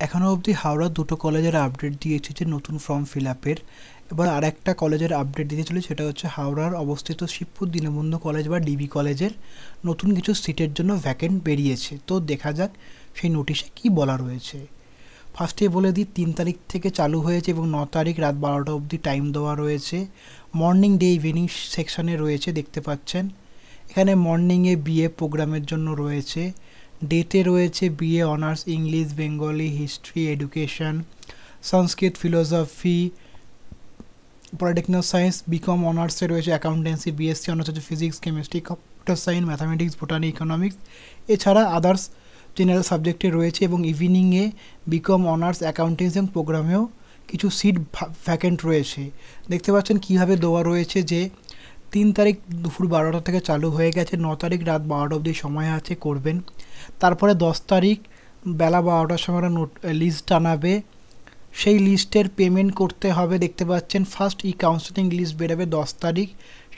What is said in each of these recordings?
এখনো অবধি হাওড়া দুটো কলেজের আপডেট দিয়েছে যে নতুন ফর্ম ফিল আপের। এবার আরেকটা কলেজের আপডেট দিতে চলে, সেটা হচ্ছে হাওড়ার অবস্থিত শিবপুর দীনবন্ধু কলেজ বা ডিবি কলেজের নতুন কিছু সিটের জন্য ভ্যাকেন্ট বেরিয়েছে। তো দেখা যাক সেই নোটিশে কি বলা রয়েছে। ফার্স্টে বলে দিই 3 তারিখ থেকে চালু হয়েছে এবং 9 তারিখ রাত 12টা অবধি টাইম দেওয়া রয়েছে। মর্নিং ডে ইভিনিং সেকশানে রয়েছে, দেখতে পাচ্ছেন এখানে মর্নিংয়ে বিএ প্রোগ্রামের জন্য রয়েছে, ডেতে রয়েছে BA honours English, Bengali, history, education, Sanskrit, philosophy, polytechnical science. BCom অনার্সে রয়েছে অ্যাকাউন্টেন্সি, বিএসসি অনার্স হচ্ছে physics, chemistry, computer science, mathematics, botany, economics, এছাড়া আদার্স জেনারেল সাবজেক্টে রয়েছে। এবং ইভিনিংয়ে বিকম অনার্স অ্যাকাউন্টেন্সি এবং প্রোগ্রামেও কিছু সিট ভ্যাকেন্ট রয়েছে। দেখতে পাচ্ছেন কীভাবে দেওয়া রয়েছে যে 3 তারিখ দুপুর 12টা থেকে চালু হয়ে গেছে, 9 তারিখ রাত 12টা অবধি সময় আছে, করবেন। তারপরে 10 তারিখ বেলা 12টার সময় লিস্ট আনাবে, সেই লিস্টের পেমেন্ট করতে হবে। দেখতে পাচ্ছেন ফার্স্ট কাউন্সেলিং লিস্ট বেরোবে 10 তারিখ,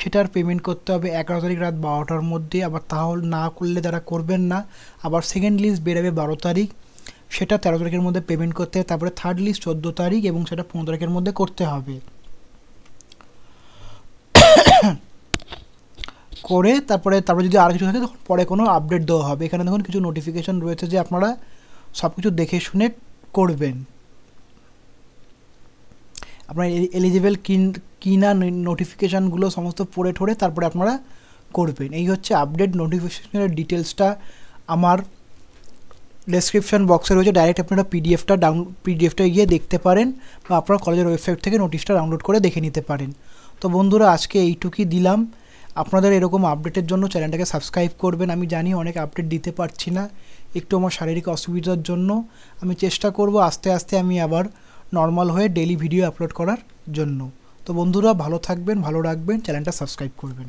সেটার পেমেন্ট করতে হবে 11 তারিখ রাত 12টার মধ্যে। আবার তাহলে না করলে যারা করবেন না, আবার সেকেন্ড লিস্ট বেরোবে 12 তারিখ, সেটা 13 তারিখের মধ্যে পেমেন্ট করতে হবে। তারপরে থার্ড লিস্ট 14 তারিখ এবং সেটা 15 তারিখের মধ্যে করতে হবে। করে তারপরে যদি আর কিছু থাকে তখন পরে কোনো আপডেট দেওয়া হবে। এখানে দেখুন কিছু নোটিফিকেশান রয়েছে যে আপনারা সব কিছু দেখে শুনে করবেন। আপনার এলিজিবল কিনা নোটিফিকেশানগুলো সমস্ত পড়ে ঠোরে তারপরে আপনারা করবেন। এই হচ্ছে আপডেট। নোটিফিকেশানের ডিটেলসটা আমার ডেসক্রিপশান বক্সে রয়েছে, ডাইরেক্ট আপনারা পিডিএফটা গিয়ে দেখতে পারেন বা আপনার কলেজের ওয়েবসাইট থেকে নোটিশটা ডাউনলোড করে দেখে নিতে পারেন। তো বন্ধুরা, আজকে এইটুকুই দিলাম। আপনাদের এরকম আপডেটের জন্য চ্যানেলটাকে সাবস্ক্রাইব করবেন। আমি জানি অনেক আপডেট দিতে পারছি না, একটু আমার শারীরিক অসুবিধার জন্য। আমি চেষ্টা করব আস্তে আস্তে আমি আবার নর্মাল হয়ে ডেইলি ভিডিও আপলোড করার জন্য। তো বন্ধুরা, ভালো থাকবেন, ভালো রাখবেন, চ্যানেলটা সাবস্ক্রাইব করবেন।